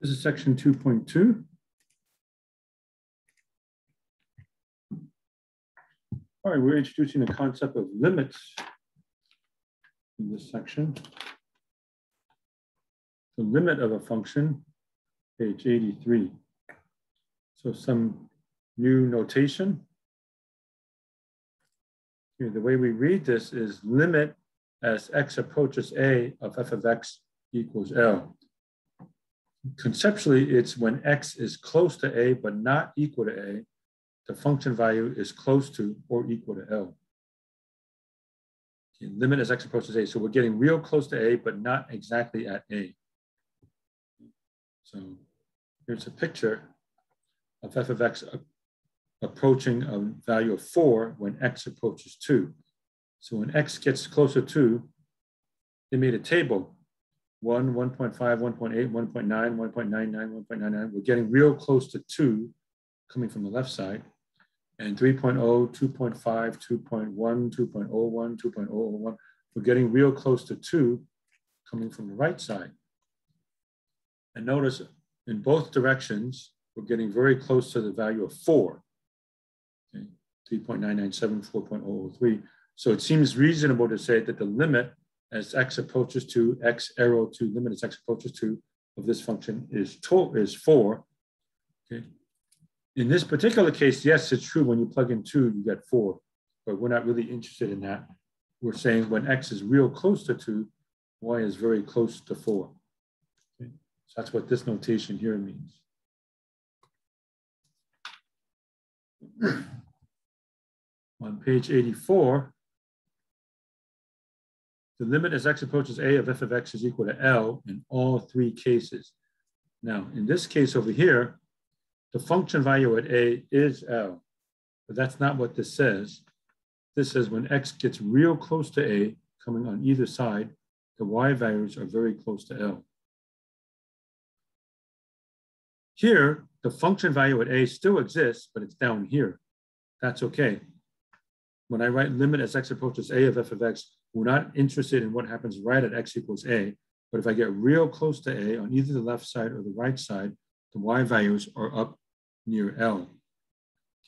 This is section 2.2. All right, we're introducing the concept of limits in this section. The limit of a function, page 83. So some new notation. Here, the way we read this is limit as x approaches a of f of x equals L. Conceptually, it's when x is close to a but not equal to a, the function value is close to or equal to L. Okay, limit as x approaches a. So we're getting real close to a, but not exactly at a. So here's a picture of f of x approaching a value of 4 when x approaches 2. So when x gets closer to, they made a table. 1, 1.5, 1.8, 1.9, 1.99, 1.99. We're getting real close to 2 coming from the left side. And 3.0, 2.5, 2.1, 2.01, 2.001. We're getting real close to 2 coming from the right side. And notice in both directions, we're getting very close to the value of 4. Okay, 3.997, 4.003. So it seems reasonable to say that the limit as x approaches to x arrow to limit as x approaches to of this function is 4. Okay. In this particular case, yes, it's true. When you plug in 2, you get 4, but we're not really interested in that. We're saying when x is real close to 2, y is very close to 4. Okay. So that's what this notation here means. On page 84, the limit as x approaches a of f of x is equal to L in all 3 cases. Now, in this case over here, the function value at a is L, but that's not what this says. This says when x gets real close to a, coming on either side, the y values are very close to L. Here, the function value at a still exists, but it's down here. That's okay. When I write limit as x approaches a of f of x, we're not interested in what happens right at x equals a, but if I get real close to a on either the left side or the right side, the y values are up near L.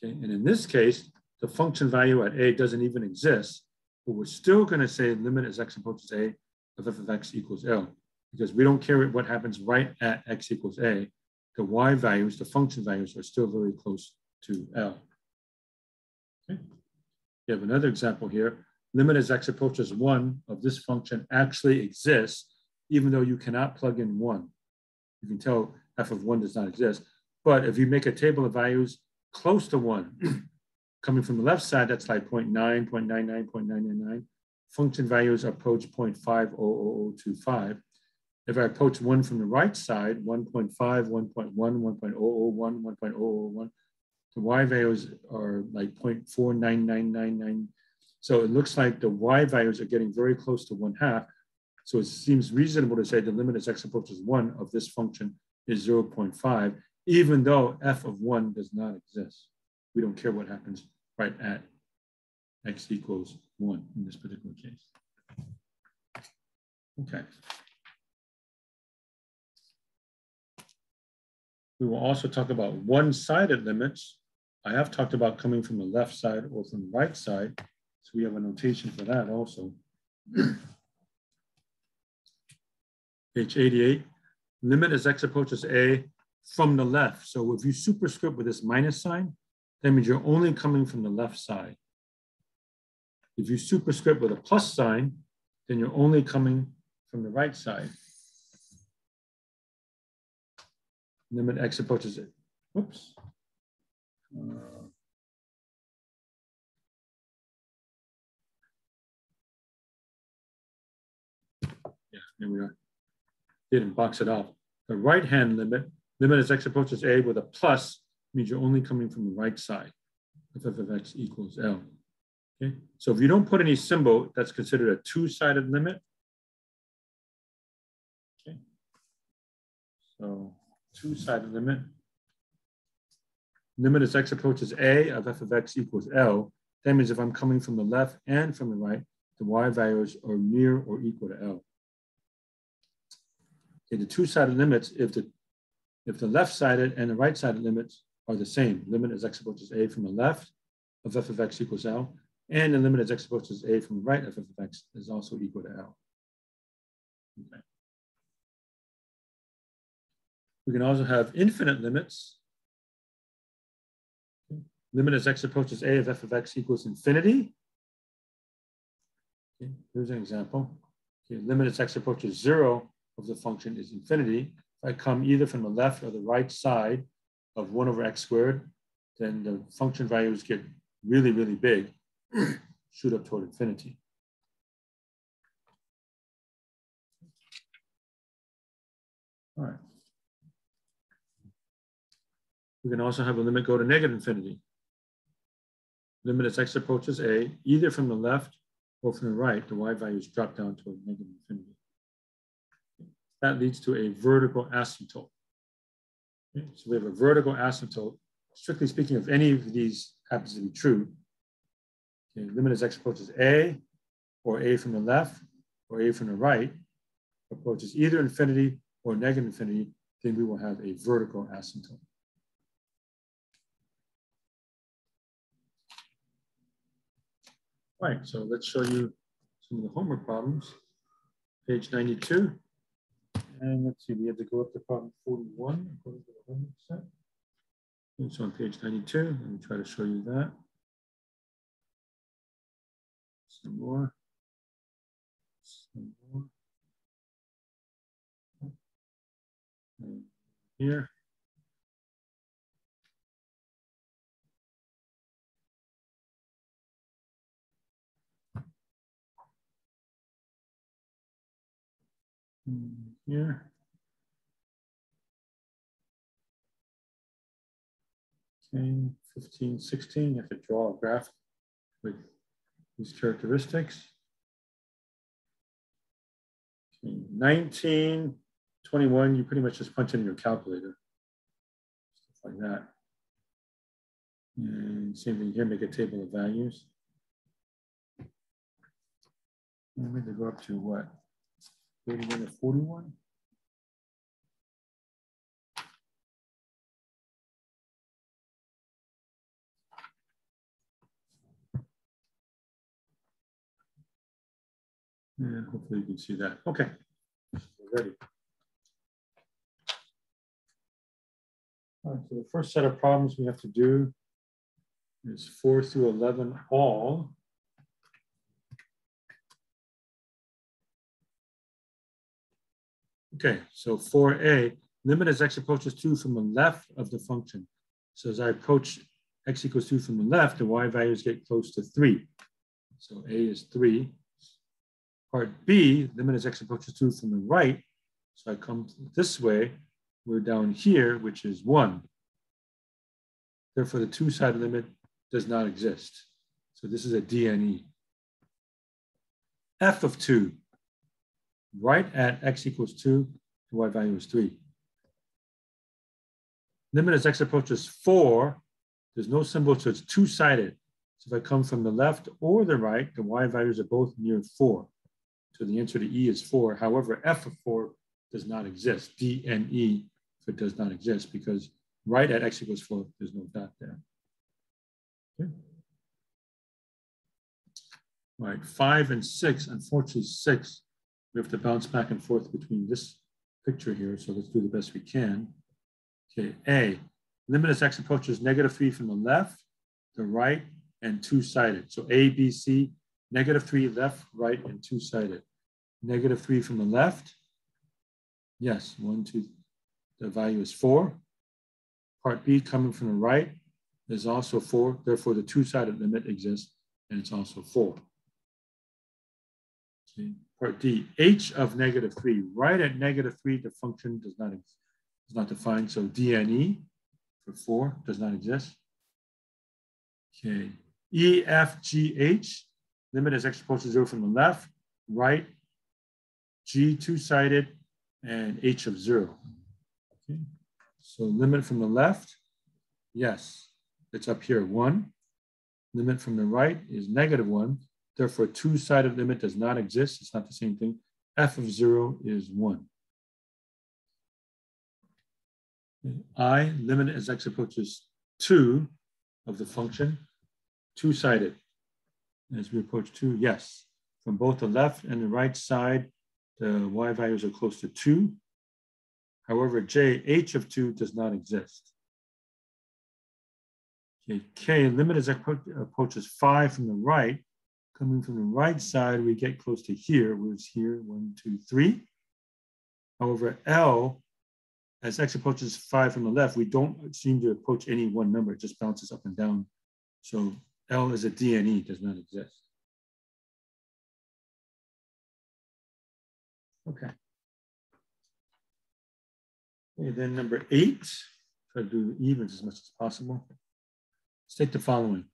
Okay, and in this case, the function value at a doesn't even exist, but we're still going to say limit as x approaches a of f of x equals L, because we don't care what happens right at x equals a. The y values, the function values, are still very close to L. Okay. You have another example here. Limit as x approaches 1 of this function actually exists, even though you cannot plug in 1. You can tell f of 1 does not exist. But if you make a table of values close to 1, coming from the left side, that's like 0.9, 0.99, 0.999. Function values approach 0.50025. If I approach 1 from the right side, 1.5, 1.1, 1.001, 1.001, the y values are like 0.49999. So it looks like the y values are getting very close to 1/2. So it seems reasonable to say the limit as x approaches 1 of this function is 0.5, even though f of 1 does not exist. We don't care what happens right at x equals 1 in this particular case. Okay. We will also talk about one-sided limits. I have talked about coming from the left side or from the right side. So we have a notation for that also. Page 88, limit as x approaches a from the left. So if you superscript with this minus sign, that means you're only coming from the left side. If you superscript with a plus sign, then you're only coming from the right side. Limit x approaches it. Whoops. Yeah, here we are. Didn't box it off. The right-hand limit as x approaches a with a plus means you're only coming from the right side if f of x equals L. Okay, so if you don't put any symbol, that's considered a two-sided limit. Okay, so two-sided limit. Limit as x approaches a of f of x equals L. That means if I'm coming from the left and from the right, the y values are near or equal to L. Okay, the two-sided limits, if the if the left-sided and the right-sided limits are the same. Limit as x approaches a from the left of f of x equals L, and the limit as x approaches a from the right of f of x is also equal to L. Okay. We can also have infinite limits. Okay. Limit as x approaches a of f of x equals infinity. Okay. Here's an example. Okay. Limit as x approaches 0 of the function is infinity. If I come either from the left or the right side of 1 over x squared, then the function values get really, really big, shoot up toward infinity. All right. We can also have a limit go to negative infinity. Limit as x approaches a, either from the left or from the right, the y values drop down toward negative infinity. That leads to a vertical asymptote. Okay, so we have a vertical asymptote. Strictly speaking, if any of these happens to be true, okay, limit as x approaches a, or a from the left, or a from the right, approaches either infinity or negative infinity, then we will have a vertical asymptote. All right, so let's show you some of the homework problems. Page 92. And let's see, we have to go up to problem 41 according to the homework set. And so on page 92, let me try to show you that. Some more. Some more. And here. Here. Okay, 15, 16, you have to draw a graph with these characteristics. Okay, 19, 21, you pretty much just punch in your calculator. Stuff like that. And same thing here, make a table of values. I'm going to go up to what? 31 to 41? And hopefully you can see that. Okay, we're ready. All right, so the first set of problems we have to do is 4 through 11 all. Okay, so 4a, limit as x approaches 2 from the left of the function. So as I approach x equals 2 from the left, the y values get close to 3. So a is 3. Part B, limit as x approaches 2 from the right. So I come this way, we're down here, which is 1. Therefore, the two-sided limit does not exist. So this is a DNE. F of 2, right at x equals 2, the y value is 3. Limit as x approaches 4, there's no symbol, so it's two-sided. So if I come from the left or the right, the y values are both near 4. So the answer to E is 4. However, F of 4 does not exist. DNE if it does not exist, because right at x equals 4, there's no dot there. Okay. All right, 5 and 6. Unfortunately, 6, we have to bounce back and forth between this picture here. So let's do the best we can. Okay, A, limit as x approaches negative 3 from the left, the right, and two-sided. So A, B, C, negative 3 left, right, and two-sided. Negative 3 from the left. Yes, 1, 2, the value is 4. Part B coming from the right is also 4. Therefore, the two-sided limit exists, and it's also 4. Okay. Part D, h of negative 3. Right at negative 3, the function is not defined. So DNE for 4 does not exist. Okay. E, F, G, H, limit as x approaches 0 from the left, right, G two-sided, and H of 0. Okay. So limit from the left, yes, it's up here, 1. Limit from the right is negative 1. Therefore, two-sided limit does not exist. It's not the same thing. F of 0 is 1. I limit as x approaches 2 of the function, two-sided. As we approach 2, yes. From both the left and the right side, the y values are close to 2. However, j, h of 2 does not exist. Okay, k, limit as x approaches 5 from the right. Coming from the right side, we get close to here, where it's here, 1, 2, 3. However, L, as x approaches 5 from the left, we don't seem to approach any one number. It just bounces up and down. So L is a DNE, does not exist. Okay. Okay, then number 8, try to do evens as much as possible. Let's take the following.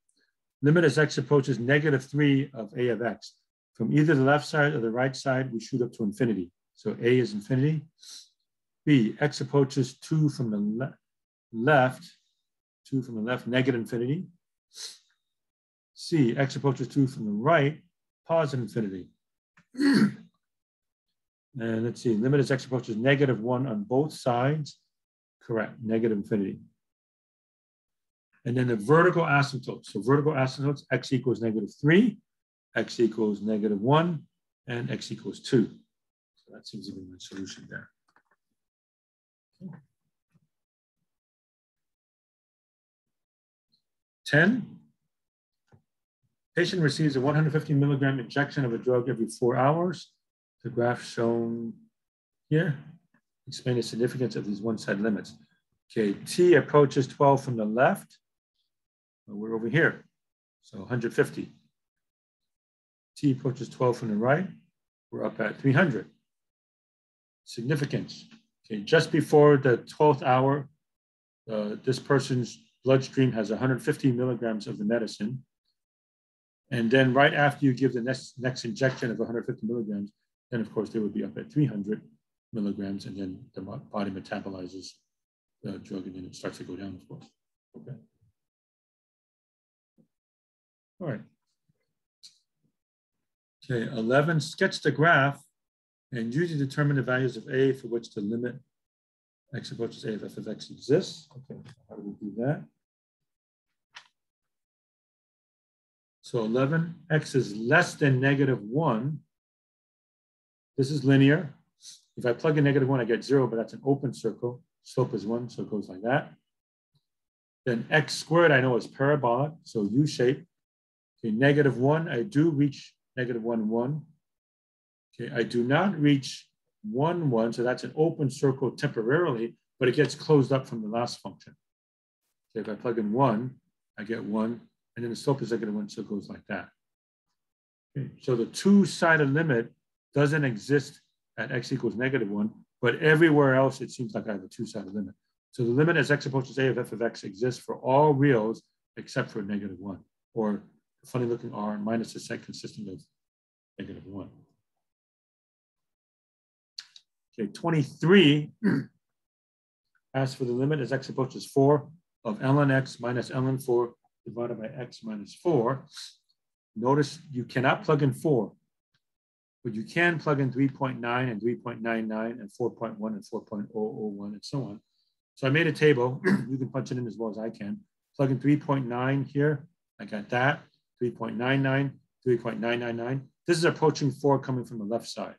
Limit as x approaches -3 of a of x. From either the left side or the right side, we shoot up to infinity. So a is infinity. B, x approaches 2 from the left, 2 from the left, negative infinity. C, x approaches 2 from the right, positive infinity. And let's see, limit as x approaches -1 on both sides. Correct, negative infinity. And then the vertical asymptote. So vertical asymptotes, x equals -3, x equals -1, and x equals 2. So that seems to be my solution there. Okay. 10. Patient receives a 150 milligram injection of a drug every 4 hours. The graph shown here. Explain the significance of these one-side limits. Okay, t approaches 12 from the left. Well, we're over here, so 150. T approaches 12 from the right. We're up at 300. Significance. Okay, just before the 12th hour, this person's bloodstream has 150 milligrams of the medicine. And then right after you give the next injection of 150 milligrams, then of course they would be up at 300 milligrams, and then the body metabolizes the drug, and then it starts to go down, of course. Okay. All right. Okay, 11, sketch the graph and usually determine the values of a for which the limit x approaches a of f of x exists. Okay, how do we do that? So 11, x is less than -1. This is linear. If I plug in -1, I get 0, but that's an open circle. Slope is 1, so it goes like that. Then x squared I know is parabolic, so U-shape. Okay, -1, I do reach -1, 1. Okay, I do not reach 1, 1, so that's an open circle temporarily, but it gets closed up from the last function. Okay, if I plug in 1, I get 1, and then the slope is -1, so it goes like that. Okay, so the two-sided limit doesn't exist at x equals -1, but everywhere else it seems like I have a two-sided limit. So the limit as x approaches a of f of x exists for all reals except for -1, or the funny-looking r minus the set consisting of -1. Okay, 23 asks for the limit as x approaches 4 of ln x minus ln 4 divided by x minus 4. Notice you cannot plug in 4, but you can plug in 3.9 and 3.99 and 4.1 and 4.001 and so on. So I made a table. You can punch it in as well as I can. Plug in 3.9 here. I got that. 3.99, 3.999. This is approaching 4 coming from the left side.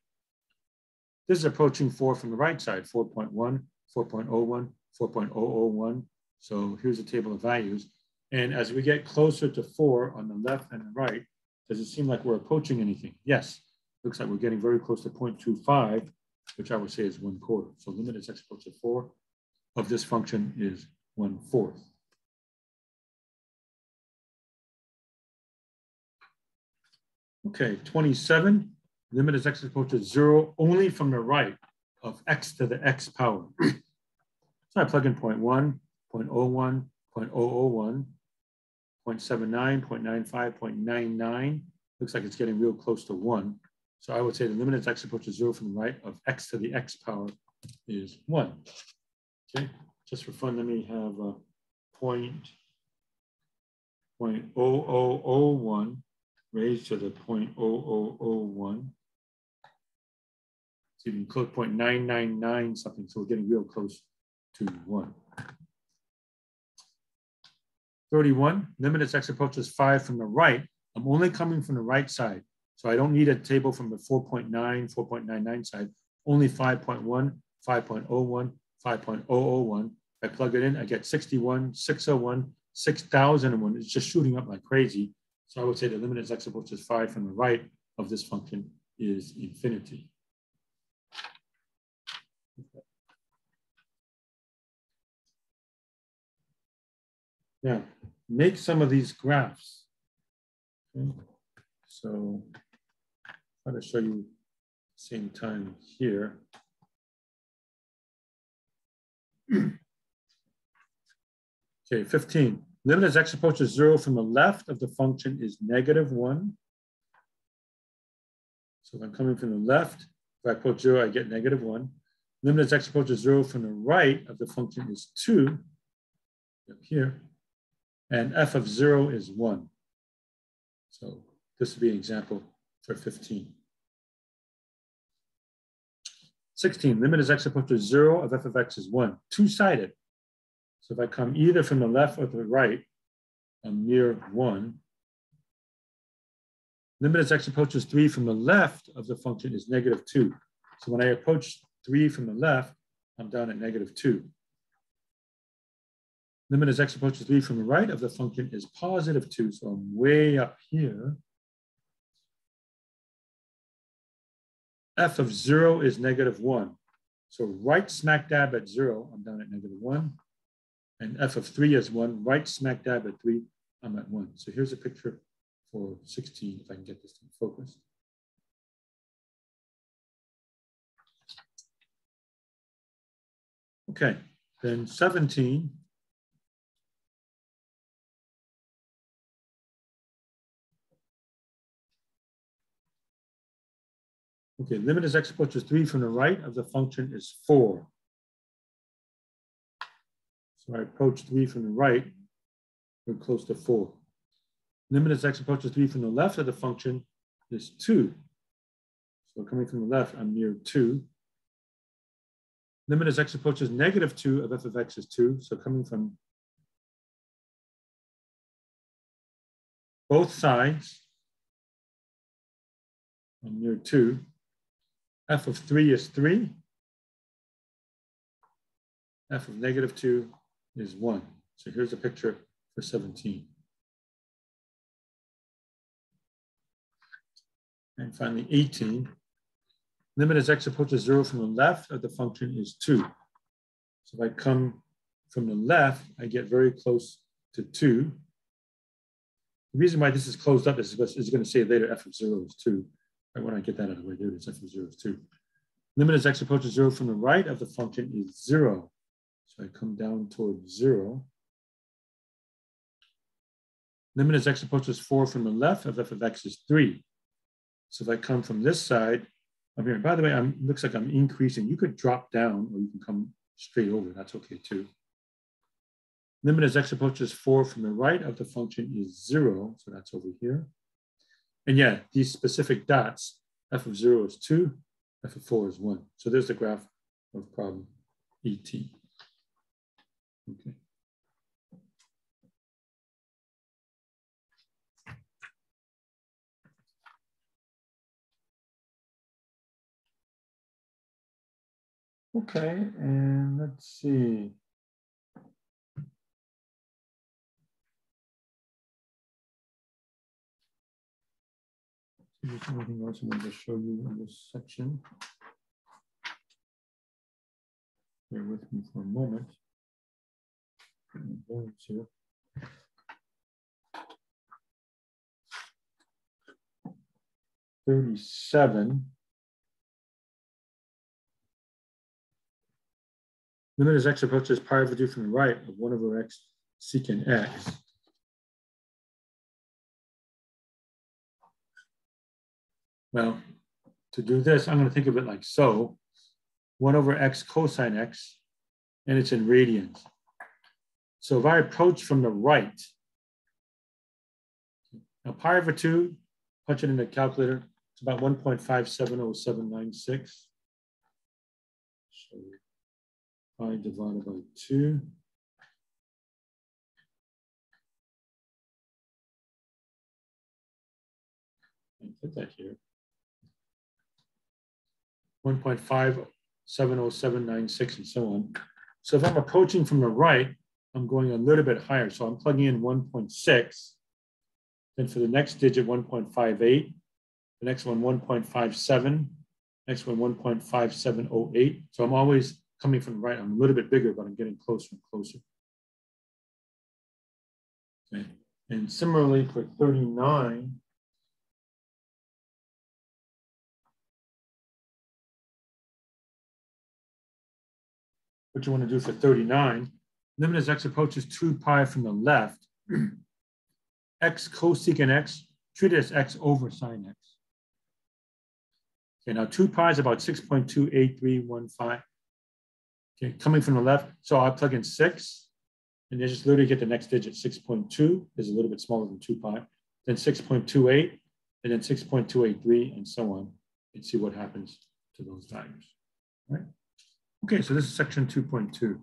This is approaching 4 from the right side, 4.1, 4.01, 4.001. So here's a table of values. And as we get closer to 4 on the left and the right, does it seem like we're approaching anything? Yes. Looks like we're getting very close to 0.25, which I would say is 1/4. So limit as x approaches 4 of this function is 1/4. Okay, 27. Limit as x approaches 0 only from the right of x to the x power. So I plug in 0.1, 0.01, 0.001, 0.79, 0.95, 0.99. Looks like it's getting real close to 1. So I would say the limit as x approaches 0 from the right of x to the x power is 1. Okay, just for fun, let me have a 0.0001 raised to the 0.0001. So you can close 0.999 something, so we're getting real close to 1. 31, limit as x approaches 5 from the right. I'm only coming from the right side. So I don't need a table from the 4.9, 4.99 side, only 5.1, 5.01, 5.001. If I plug it in, I get 61, 601, 6001. It's just shooting up like crazy. So I would say the limit as x approaches 5 from the right of this function is infinity. Okay. Now, make some of these graphs. Okay. So I'm going to show you same time here. Okay, 15. Limit as x approaches 0 from the left of the function is -1. So if I'm coming from the left, if I approach 0, I get -1. Limit as x approaches 0 from the right of the function is 2, up here. And f of 0 is 1. So this would be an example for 15. 16, limit as x approaches 0 of f of x is 1, two-sided. So if I come either from the left or the right, I'm near 1. Limit as x approaches 3 from the left of the function is -2. So when I approach 3 from the left, I'm down at -2. Limit as x approaches 3 from the right of the function is +2. So I'm way up here. F of 0 is -1. So right smack dab at 0, I'm down at -1. And f of 3 is 1. Right smack dab at 3, I'm at 1. So here's a picture for 16, if I can get this thing focused. Okay, then 17. Okay, limit as x approaches 3 from the right of the function is 4. So I approach 3 from the right, we're close to 4. Limit as x approaches 3 from the left of the function is 2. So coming from the left, I'm near 2. Limit as x approaches -2 of f of x is 2. So coming from both sides, I'm near 2. F of 3 is 3. F of -2 is 1. So here's a picture for 17. And finally, 18. Limit as x approaches 0 from the left of the function is 2. So if I come from the left, I get very close to 2. The reason why this is closed up is going to say later f of 0 is 2. I want to get that out of the way. There it is, f of 0 is 2. Limit as x approaches 0 from the right of the function is 0. So I come down towards 0. Limit as x approaches 4 from the left of f of x is 3. So if I come from this side, I'm here. By the way, looks like I'm increasing. You could drop down or you can come straight over. That's okay too. Limit as x approaches 4 from the right of the function is 0. So that's over here. And yeah, these specific dots, f of 0 is 2, f of 4 is 1. So there's the graph of problem 18. Okay. Okay, and let's see. Is there anything else I want to show you in this section? Bear with me for a moment. 37. Limit as x approaches pi over 2 from the right of 1 over x secant x. Well, to do this, I'm going to think of it like so. 1 over x cosine x, and it's in radians. So if I approach from the right, now pi over 2, punch it in the calculator, it's about 1.570796. pi divided by 2. I put that here. 1.5707996 and so on. So if I'm approaching from the right, I'm going a little bit higher. So I'm plugging in 1.6. Then for the next digit, 1.58. The next one, 1.57. Next one, 1.5708. So I'm always coming from the right. I'm a little bit bigger, but I'm getting closer and closer. Okay. And similarly for 39, what you want to do for 39, limit as x approaches 2 pi from the left, x cosecant x, treat it as x over sine x. Okay, now 2 pi is about 6.28315. Okay, coming from the left, so I'll plug in 6, and then just literally get the next digit, 6.2 is a little bit smaller than 2 pi, then 6.28, and then 6.283, and so on, and see what happens to those values. All right? Okay, so this is section 2.2.